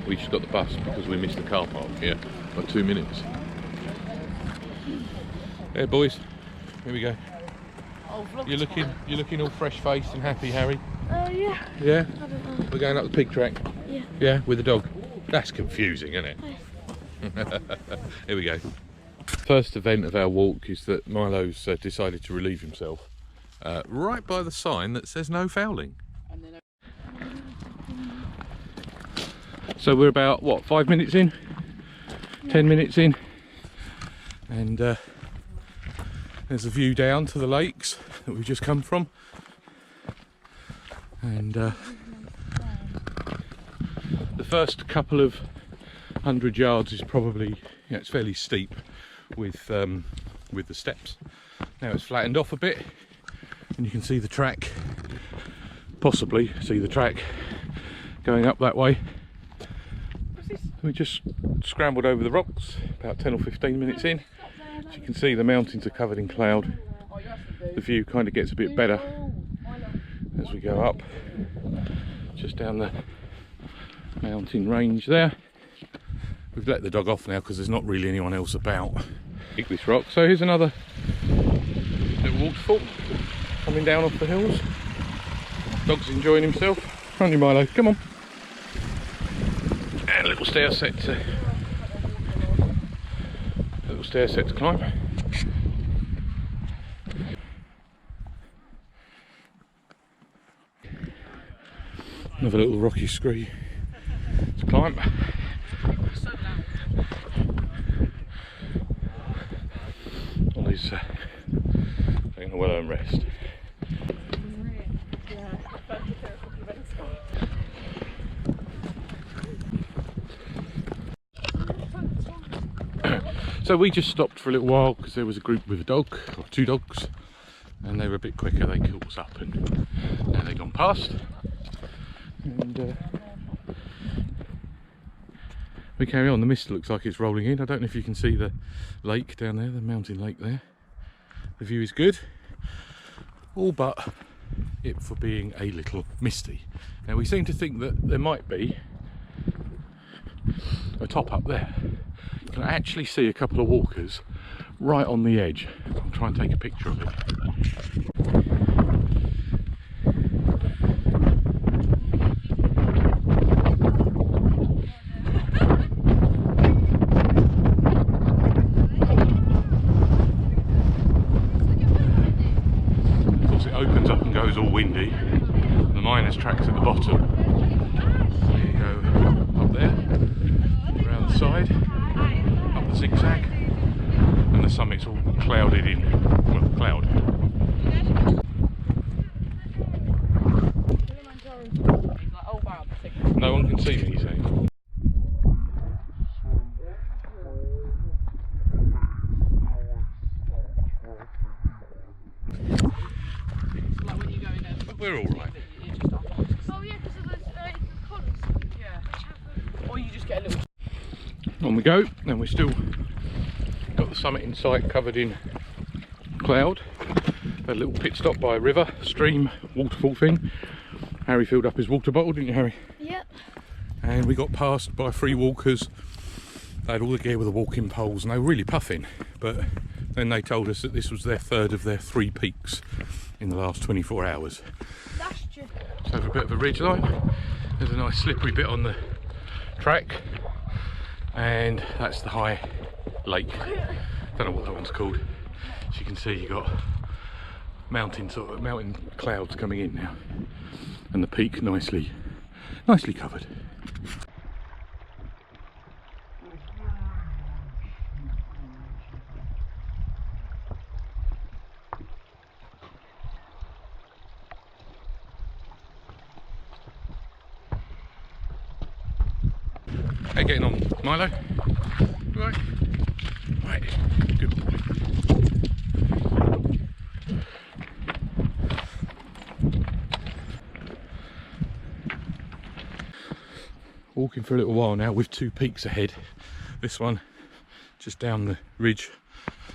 We just got the bus because we missed the car park here by 2 minutes. There, boys. Here we go. You're looking all fresh-faced and happy, Harry. Yeah. Yeah. I don't know. We're going up the Pyg Track. Yeah. Yeah, with the dog. That's confusing, isn't it? Here we go. First event of our walk is that Milo's decided to relieve himself right by the sign that says no fouling. So we're about, what, 5 minutes in? 10 minutes in? And there's a view down to the lakes that we've just come from. And the first couple of 100 yards is probably, it's fairly steep with the steps. Now it's flattened off a bit and you can see the track, possibly see the track going up that way. We just scrambled over the rocks about 10 or 15 minutes in. As you can see, the mountains are covered in cloud. The view kind of gets a bit better as we go up, just down the mountain range there. We've let the dog off now because there's not really anyone else about. Pick this rock. So here's another little waterfall coming down off the hills. Dog's enjoying himself. Aren't you, Milo? Come on. And a little stair set to climb. Another little rocky scree to climb. Ollie's taking a well-earned rest. So we just stopped for a little while because there was a group with a dog, or 2 dogs, and they were a bit quicker. They caught us up and now they've gone past. And we carry on. The mist looks like it's rolling in. I don't know if you can see the lake down there, the mountain lake there. The view is good, all but it for being a little misty. Now we seem to think that there might be a top up there. You can actually see a couple of walkers right on the edge. I'll try and take a picture of it. Of course it opens up and goes all windy. The miners' track's at the bottom. There you go, up there, around the side. Up the zigzag, and the summit's all clouded in, well, cloud. No one can see me, he's saying. But we're all right. Oh yeah, because of those colours. Yeah. Or you just get a little. On we go, and we've still got the summit in sight, covered in cloud. A little pit stop by a river, stream, waterfall thing. Harry filled up his water bottle, didn't you, Harry? Yep. And we got passed by 3 walkers. They had all the gear with the walking poles and they were really puffing, but then they told us that this was their 3rd of their 3 peaks in the last 24 hours. That's just. So over a bit of a ridge line, there's a nice slippery bit on the track. And that's the high lake. Don't know what that one's called. As you can see, you got mountain clouds coming in now, and the peak nicely covered. How you getting on, Milo? Right. Right. Good boy. Walking for a little while now with 2 peaks ahead. This one just down the ridge,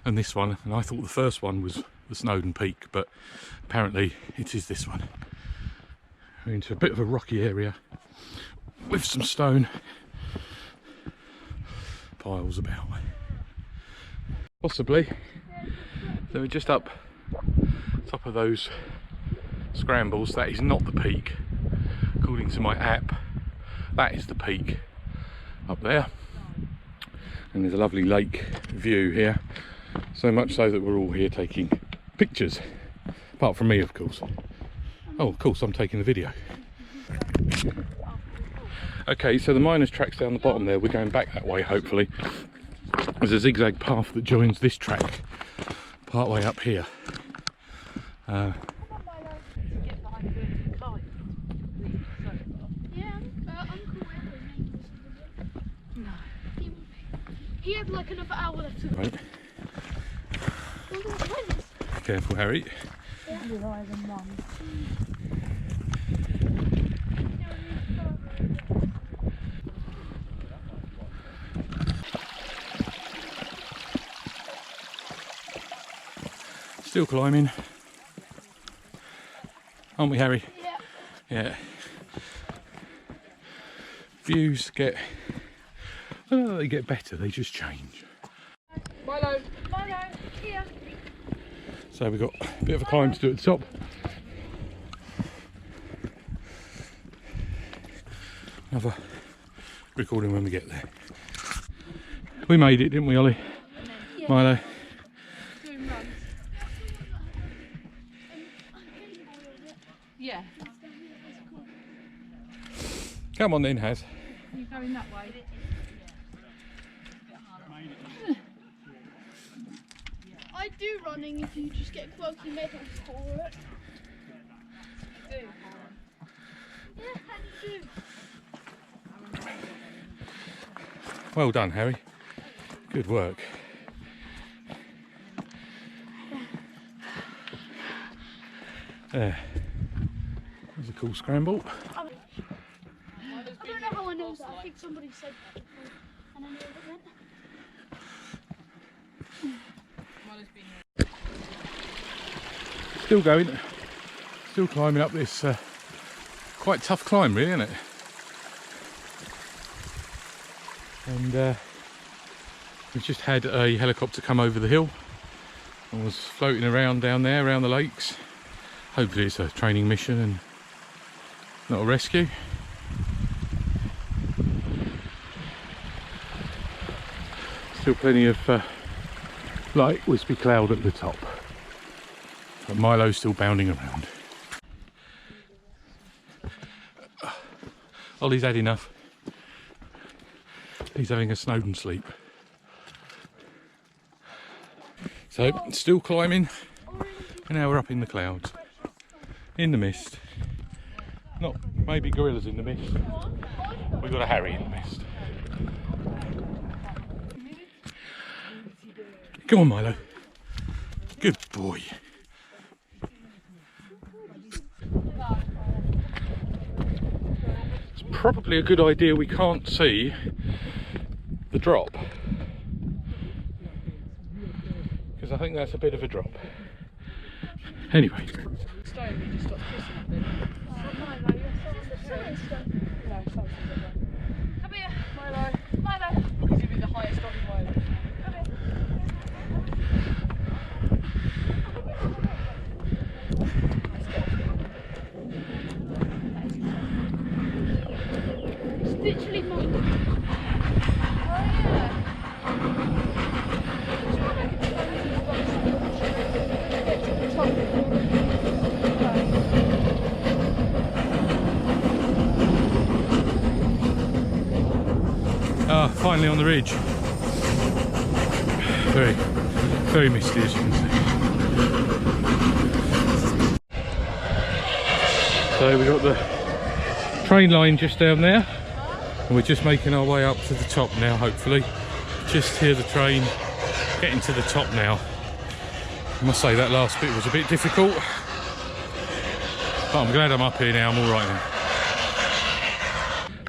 and this one. And I thought the first one was the Snowdon peak, but apparently it is this one. We're into a bit of a rocky area with some stone files about. Possibly. So we're just up top of those scrambles. That is not the peak. According to my app, that is the peak up there. And there's a lovely lake view here. So much so that we're all here taking pictures. Apart from me, of course. Oh, of course, I'm taking the video. Okay, so the miners' track's down the bottom there. We're going back that way, hopefully. There's a zigzag path that joins this track part way up here. He had like another hour left to go. Right. Careful, Harry. Still climbing, aren't we, Harry? Yeah. Views get, I don't know that they get better, they just change. Milo, here. So we've got a bit of a climb to do at the top. Another recording when we get there. We made it, didn't we, Ollie? Yeah. Milo. Yeah. Come on then, Haz. Are you going that way? I do running if you just get quirky medals for it. I do. Yeah, I do. Well done, Harry. Good work. There. There's a cool scramble. I don't know how I know that. I think somebody said that before, and I knew what it meant. Still going. Still climbing up this quite tough climb, really, isn't it? And we've just had a helicopter come over the hill and was floating around down there, around the lakes. Hopefully it's a training mission and not a rescue. Still plenty of light wispy cloud at the top, but Milo's still bounding around. Ollie's had enough. He's having a Snowdon sleep. So still climbing, and now we're up in the clouds, in the mist. Not maybe gorillas in the mist. We've got a Harry in the mist. Come on, Milo. Good boy. It's probably a good idea we can't see the drop, because I think that's a bit of a drop. Anyway. Come here, Milo. Milo. He's gonna be the highest dog in Wales. Come here. It's literally mine. Oh yeah. Ah, finally on the ridge. Very, very misty, as you can see. So we've got the train line just down there, and we're just making our way up to the top now, hopefully. Just hear the train getting to the top now. I must say that last bit was a bit difficult, but I'm glad I'm up here now. I'm all right now.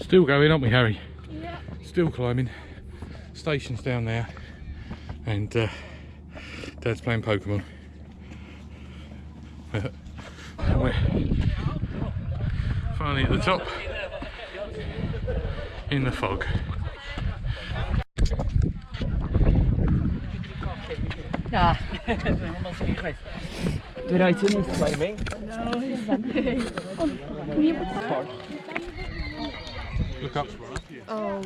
Still going, aren't we, Harry? Yeah. Still climbing. Station's down there, and Dad's playing Pokemon. And we're finally at the top in the fog. Na. Dwi rhaid yn climbing. Look up. Oh.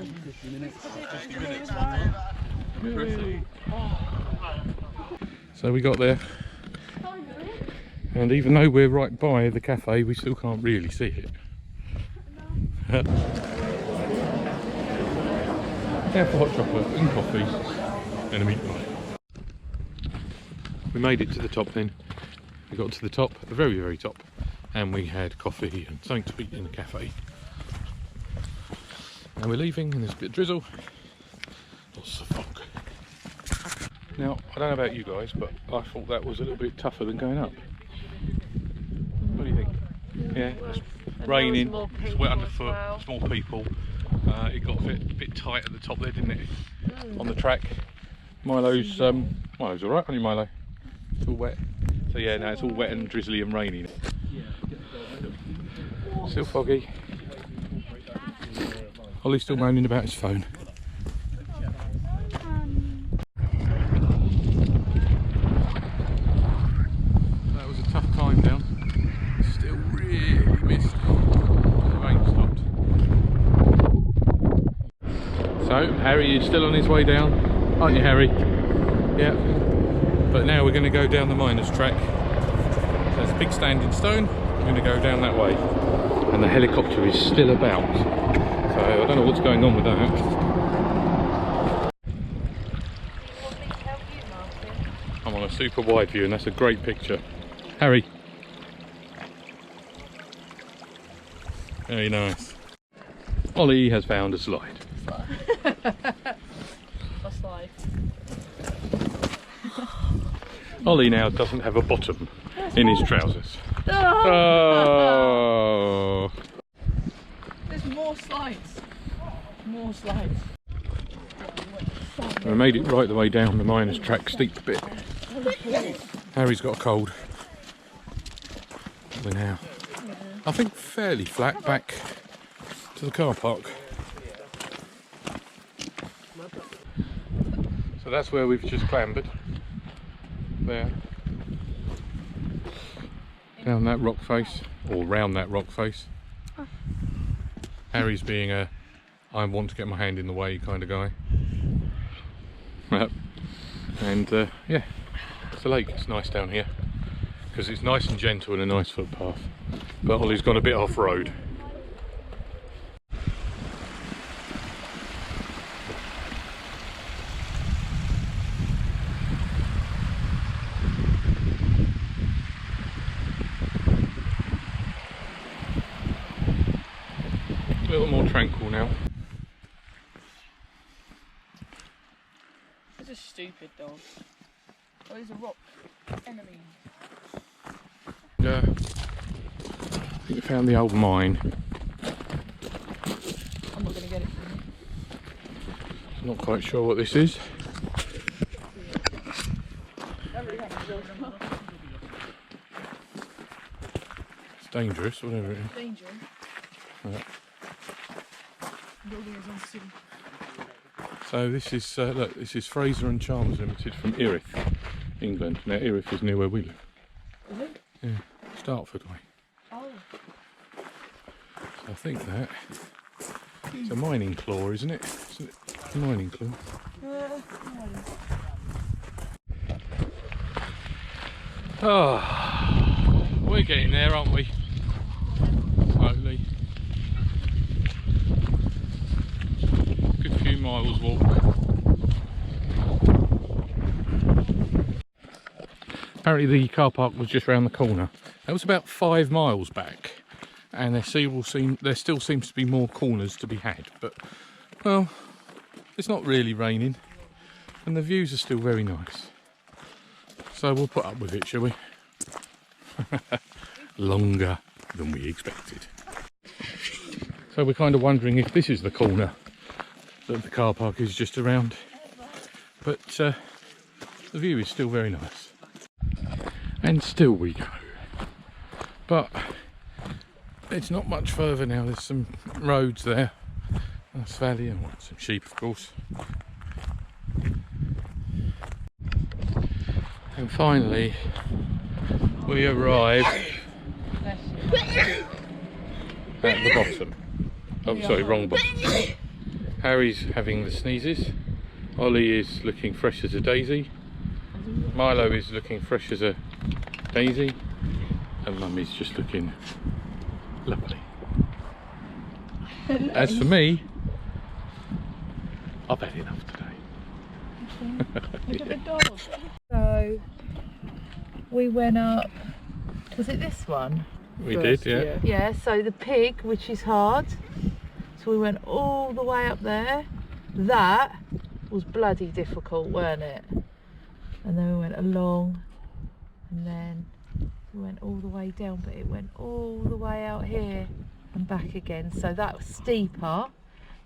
So we got there, and even though we're right by the cafe, we still can't really see it. Now for hot chocolate and coffee and a meat pie. We made it to the top then. We got to the top, the very, very top, and we had coffee and something to eat in the cafe. And we're leaving, and there's a bit of drizzle, lots of fog. Now, I don't know about you guys, but I thought that was a little bit tougher than going up. What do you think? Yeah, it's raining, it's wet underfoot, well. It's more people. It got a bit tight at the top there, didn't it? On the track. Milo's alright, aren't you, Milo? It's all wet. So yeah, now it's all wet and drizzly and raining. Still foggy. Ollie's still moaning about his phone. That was a tough climb down. Still really misty. The rain stopped. So Harry is still on his way down, aren't you, Harry? Yeah. But now we're going to go down the miners' track. There's a big standing stone. We're going to go down that way, and the helicopter is still about. So I don't know what's going on with that. I'm on a super wide view, and that's a great picture. Harry. Very nice. Ollie has found a slide. A slide. Ollie now doesn't have a bottom in his trousers. Oh! There's more slides. More slides. We made it right the way down the miners' track steep bit. Harry's got a cold. We're now, I think, fairly flat back to the car park. So that's where we've just clambered. There. Down that rock face, or round that rock face. Harry's being a I want to get my hand in the way kind of guy. And yeah, it's a lake. It's nice down here because it's nice and gentle and a nice footpath. But Ollie's gone a bit off road. A little more tranquil now. It's a stupid dog. Oh, there's a rock enemy. I think we found the old mine. I'm not going to get it from you. Not quite sure what this is. It's dangerous, whatever it is. Danger. Right. Building is on sea. So this is look, this is Fraser and Chalmers Limited from Erith, England. Now Erith is near where we live. Is it? Yeah, Startford way. Oh. So I think that it's a mining claw, isn't it? Isn't it a mining claw? Oh, we're getting there, aren't we? Slowly. Good few miles walk. Apparently the car park was just round the corner. That was about 5 miles back, and there still seems to be more corners to be had. But well, it's not really raining, and the views are still very nice. So we'll put up with it, shall we? Longer than we expected. So we're kind of wondering if this is the corner that the car park is just around. But the view is still very nice. And still we go. But it's not much further now. There's some roads there. Nice valley and some sheep, of course. And finally, we arrived at the bottom. Oh, sorry, wrong bottom. Harry's having the sneezes. Ollie is looking fresh as a daisy. Milo is looking fresh as a daisy. And Mummy's just looking lovely. As for me, I've had enough today. So we went up, was it this one? We did, yeah. Yeah, so the Pyg, which is hard. So we went all the way up there. That was bloody difficult, weren't it? And then we went along, and then we went all the way down, but it went all the way out here and back again. So that was steeper,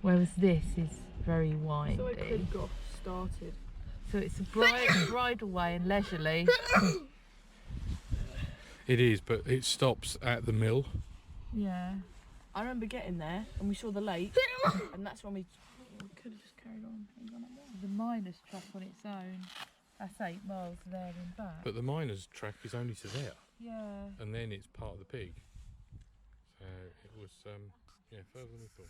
whereas this is very windy. So it could have got started. So it's a bridle way and leisurely. It is, but it stops at the mill. Yeah. I remember getting there and we saw the lake, and that's when we could have just carried on and gone up there. The miners' track on its own. That's 8 miles there and back. But the miners' track is only to there, Yeah. and then it's part of the Pyg. So it was, yeah, further than we thought.